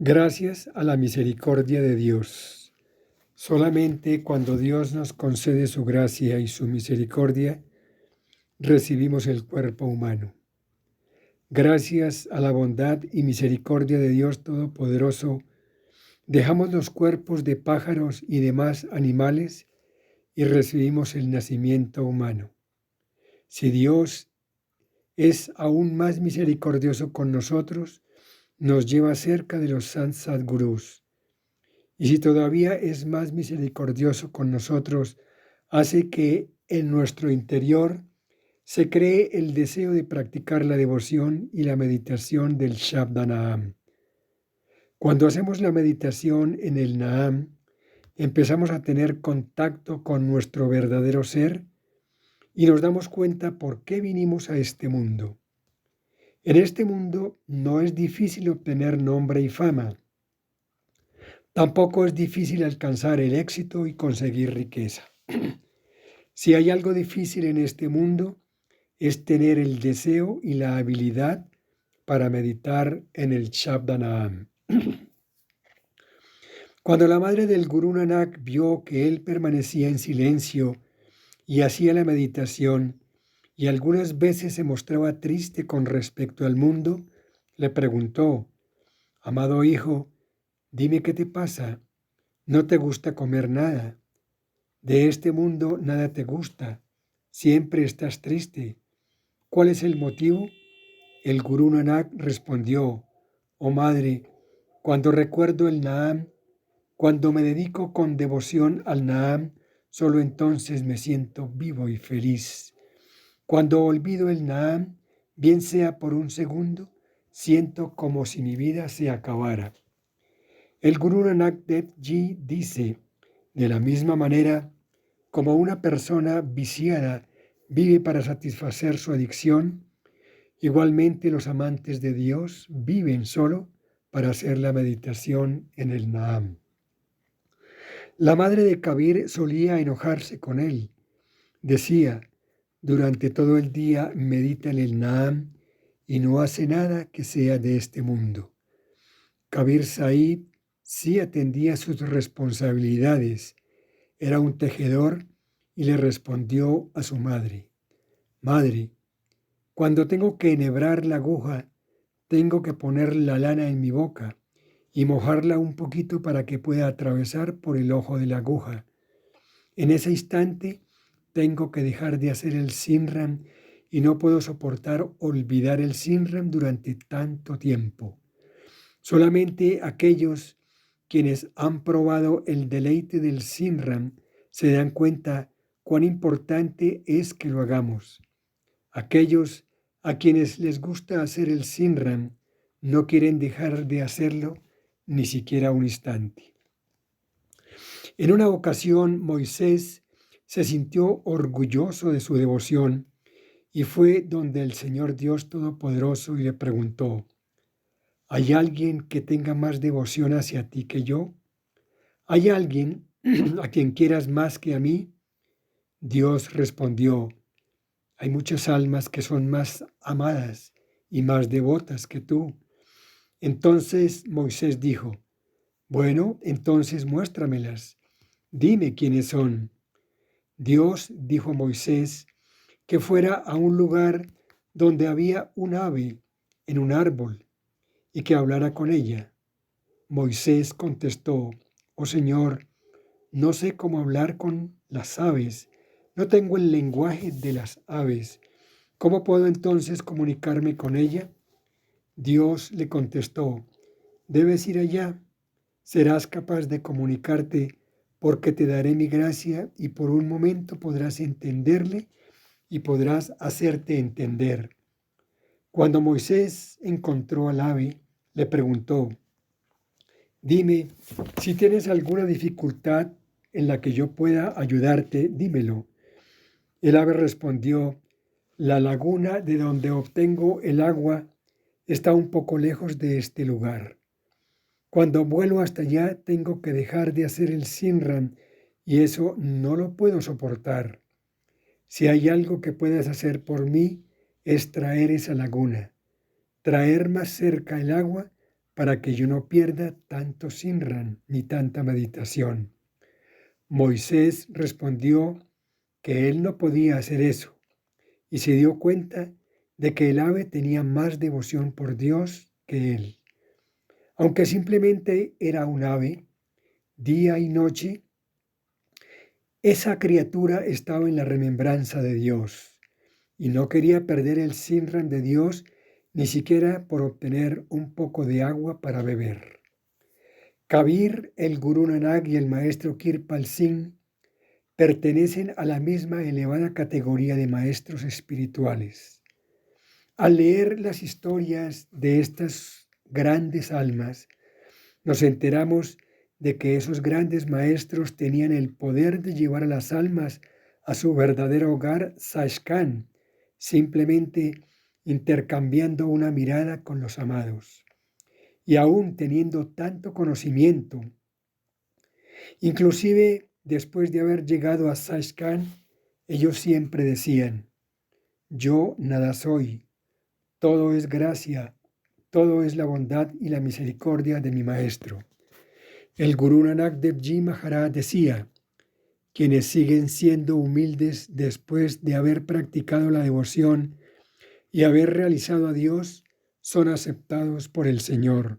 Gracias a la misericordia de Dios. Solamente cuando Dios nos concede su gracia y su misericordia, recibimos el cuerpo humano. Gracias a la bondad y misericordia de Dios Todopoderoso, dejamos los cuerpos de pájaros y demás animales y recibimos el nacimiento humano. Si Dios es aún más misericordioso con nosotros, nos lleva cerca de los Sant Sadgurus. Y si todavía es más misericordioso con nosotros, hace que en nuestro interior se cree el deseo de practicar la devoción y la meditación del Shabda Naham. Cuando hacemos la meditación en el Naham, empezamos a tener contacto con nuestro verdadero ser y nos damos cuenta por qué vinimos a este mundo. En este mundo no es difícil obtener nombre y fama. Tampoco es difícil alcanzar el éxito y conseguir riqueza. Si hay algo difícil en este mundo, es tener el deseo y la habilidad para meditar en el Shabda Naham. Cuando la madre del Gurú Nanak vio que él permanecía en silencio y hacía la meditación, y algunas veces se mostraba triste con respecto al mundo, le preguntó: Amado hijo, dime qué te pasa. ¿No te gusta comer nada? De este mundo nada te gusta. Siempre estás triste. ¿Cuál es el motivo? El Gurú Nanak respondió: Oh madre, cuando recuerdo el Naham, cuando me dedico con devoción al Naham, solo entonces me siento vivo y feliz. Cuando olvido el Naham, bien sea por un segundo, siento como si mi vida se acabara. El Gurú Nanak Dev Ji dice: de la misma manera, como una persona viciada vive para satisfacer su adicción, igualmente los amantes de Dios viven solo para hacer la meditación en el Naham. La madre de Kabir solía enojarse con él. Decía: durante todo el día medita en el Naham y no hace nada que sea de este mundo. Kabir Sahib sí atendía sus responsabilidades. Era un tejedor y le respondió a su madre: Madre, cuando tengo que enhebrar la aguja, tengo que poner la lana en mi boca y mojarla un poquito para que pueda atravesar por el ojo de la aguja. En ese instante tengo que dejar de hacer el Simran y no puedo soportar olvidar el Simran durante tanto tiempo. Solamente aquellos quienes han probado el deleite del Simran se dan cuenta cuán importante es que lo hagamos. Aquellos a quienes les gusta hacer el Simran no quieren dejar de hacerlo ni siquiera un instante. En una ocasión, Moisés se sintió orgulloso de su devoción y fue donde el Señor Dios Todopoderoso y le preguntó: ¿hay alguien que tenga más devoción hacia ti que yo? ¿Hay alguien a quien quieras más que a mí? Dios respondió: hay muchas almas que son más amadas y más devotas que tú. Entonces Moisés dijo: bueno, entonces muéstramelas. Dime quiénes son. Dios dijo a Moisés que fuera a un lugar donde había un ave en un árbol y que hablara con ella. Moisés contestó: oh Señor, no sé cómo hablar con las aves, no tengo el lenguaje de las aves. ¿Cómo puedo entonces comunicarme con ella? Dios le contestó: debes ir allá, serás capaz de comunicarte porque te daré mi gracia y por un momento podrás entenderle y podrás hacerte entender. Cuando Moisés encontró al ave, le preguntó: dime, si tienes alguna dificultad en la que yo pueda ayudarte, dímelo. El ave respondió: la laguna de donde obtengo el agua está un poco lejos de este lugar. Cuando vuelo hasta allá tengo que dejar de hacer el Simran y eso no lo puedo soportar. Si hay algo que puedas hacer por mí es traer esa laguna, traer más cerca el agua para que yo no pierda tanto Sinran ni tanta meditación. Moisés respondió que él no podía hacer eso y se dio cuenta de que el ave tenía más devoción por Dios que él. Aunque simplemente era un ave, día y noche, esa criatura estaba en la remembranza de Dios y no quería perder el Sinran de Dios ni siquiera por obtener un poco de agua para beber. Kabir, el Gurú Nanak y el maestro Kirpal Singh pertenecen a la misma elevada categoría de maestros espirituales. Al leer las historias de estas grandes almas, nos enteramos de que esos grandes maestros tenían el poder de llevar a las almas a su verdadero hogar, Sachkhand, simplemente intercambiando una mirada con los amados. Y aún teniendo tanto conocimiento, inclusive después de haber llegado a Sachkhand, ellos siempre decían: yo nada soy, todo es gracia, todo es la bondad y la misericordia de mi maestro. El Gurú Nanak Dev Ji Maharaj decía: quienes siguen siendo humildes después de haber practicado la devoción y haber realizado a Dios son aceptados por el Señor.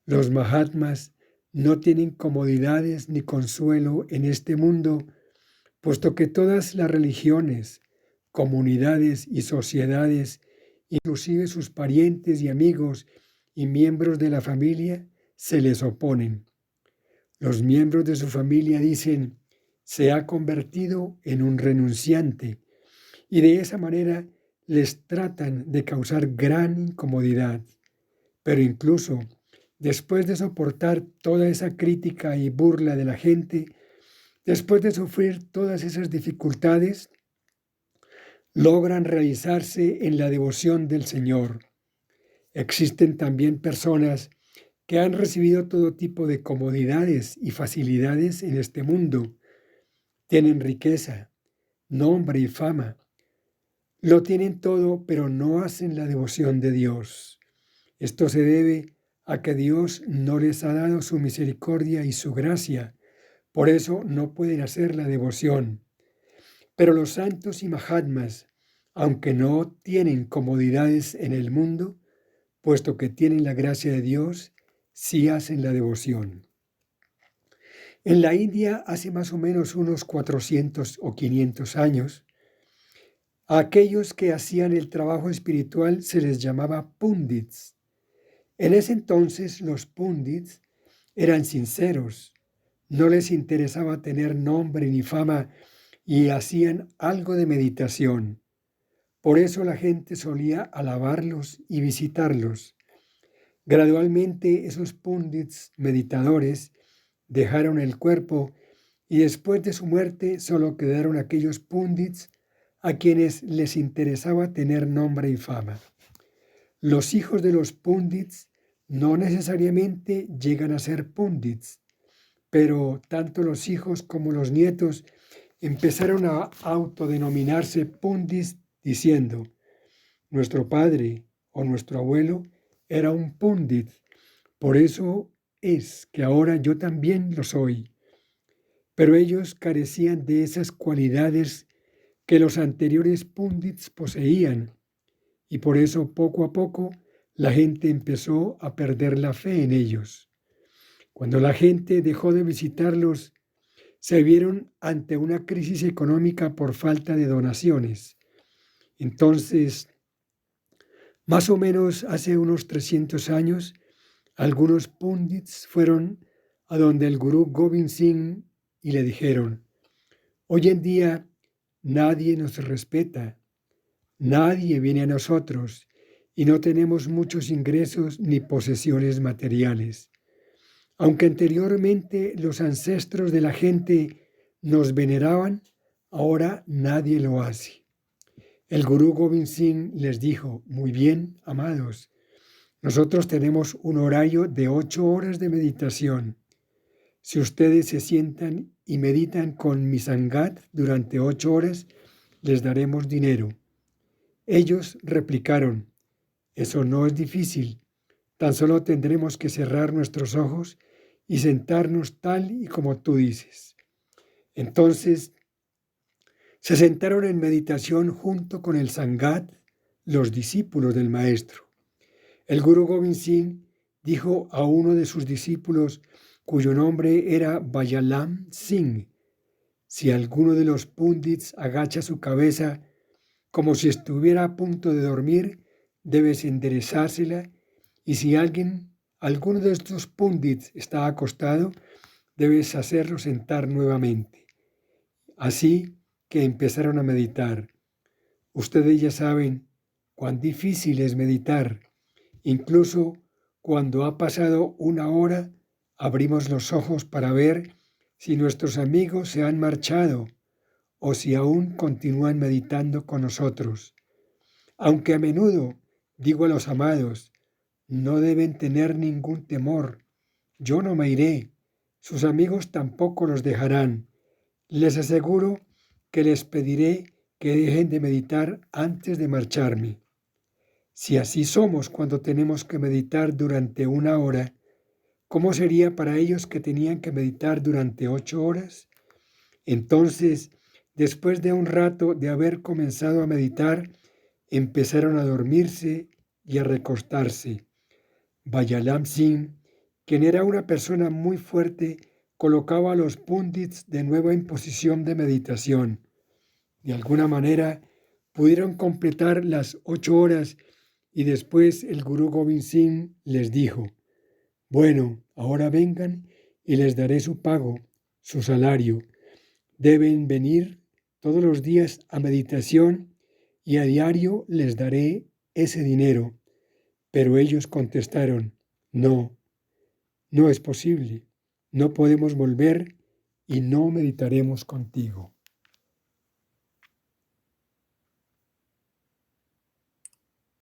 Los Mahatmas no tienen comodidades ni consuelo en este mundo, puesto que todas las religiones, comunidades y sociedades, inclusive sus parientes y amigos y miembros de la familia, se les oponen. Los miembros de su familia dicen: se ha convertido en un renunciante, y de esa manera les tratan de causar gran incomodidad. Pero incluso después de soportar toda esa crítica y burla de la gente, después de sufrir todas esas dificultades, logran realizarse en la devoción del Señor. Existen también personas que han recibido todo tipo de comodidades y facilidades en este mundo. Tienen riqueza, nombre y fama. Lo tienen todo, pero no hacen la devoción de Dios. Esto se debe a que Dios no les ha dado su misericordia y su gracia. Por eso no pueden hacer la devoción. Pero los santos y mahatmas, aunque no tienen comodidades en el mundo, puesto que tienen la gracia de Dios, sí hacen la devoción. En la India, hace más o menos unos 400 o 500 años, a aquellos que hacían el trabajo espiritual se les llamaba pundits. En ese entonces los pundits eran sinceros, no les interesaba tener nombre ni fama y hacían algo de meditación. Por eso la gente solía alabarlos y visitarlos. Gradualmente esos pundits meditadores dejaron el cuerpo y después de su muerte solo quedaron aquellos pundits a quienes les interesaba tener nombre y fama. Los hijos de los pundits no necesariamente llegan a ser pundits, pero tanto los hijos como los nietos empezaron a autodenominarse pundits diciendo: nuestro padre o nuestro abuelo era un pundit, por eso es que ahora yo también lo soy. Pero ellos carecían de esas cualidades que los anteriores pundits poseían, y por eso poco a poco la gente empezó a perder la fe en ellos. Cuando la gente dejó de visitarlos, se vieron ante una crisis económica por falta de donaciones. Entonces, más o menos hace unos 300 años, algunos pundits fueron a donde el gurú Gobind Singh y le dijeron: hoy en día nadie nos respeta, nadie viene a nosotros y no tenemos muchos ingresos ni posesiones materiales. Aunque anteriormente los ancestros de la gente nos veneraban, ahora nadie lo hace. El gurú Gobind Singh les dijo: muy bien, amados, nosotros tenemos un horario de 8 horas de meditación. Si ustedes se sientan y meditan con mi sangat durante 8 horas, les daremos dinero. Ellos replicaron: eso no es difícil. Tan solo tendremos que cerrar nuestros ojos y sentarnos tal y como tú dices. Entonces se sentaron en meditación junto con el Sangat, los discípulos del maestro. El Gurú Gobind Singh dijo a uno de sus discípulos, cuyo nombre era Bajalam Singh: si alguno de los pundits agacha su cabeza como si estuviera a punto de dormir, debes enderezársela, y si alguno de estos pundits está acostado, debes hacerlo sentar nuevamente. Así que empezaron a meditar. Ustedes ya saben cuán difícil es meditar. Incluso cuando ha pasado una hora, abrimos los ojos para ver si nuestros amigos se han marchado o si aún continúan meditando con nosotros. Aunque a menudo digo a los amados, no deben tener ningún temor. Yo no me iré. Sus amigos tampoco los dejarán. Les aseguro que les pediré que dejen de meditar antes de marcharme. Si así somos cuando tenemos que meditar durante una hora, ¿cómo sería para ellos que tenían que meditar durante 8 horas? Entonces, después de un rato de haber comenzado a meditar, empezaron a dormirse y a recostarse. Bajalam Singh, quien era una persona muy fuerte, colocaba a los pundits de nuevo en posición de meditación. De alguna manera pudieron completar las 8 horas y después el Gurú Gobind Singh les dijo: bueno, ahora vengan y les daré su pago, su salario. Deben venir todos los días a meditación y a diario les daré ese dinero. Pero ellos contestaron: no, no es posible, no podemos volver y no meditaremos contigo.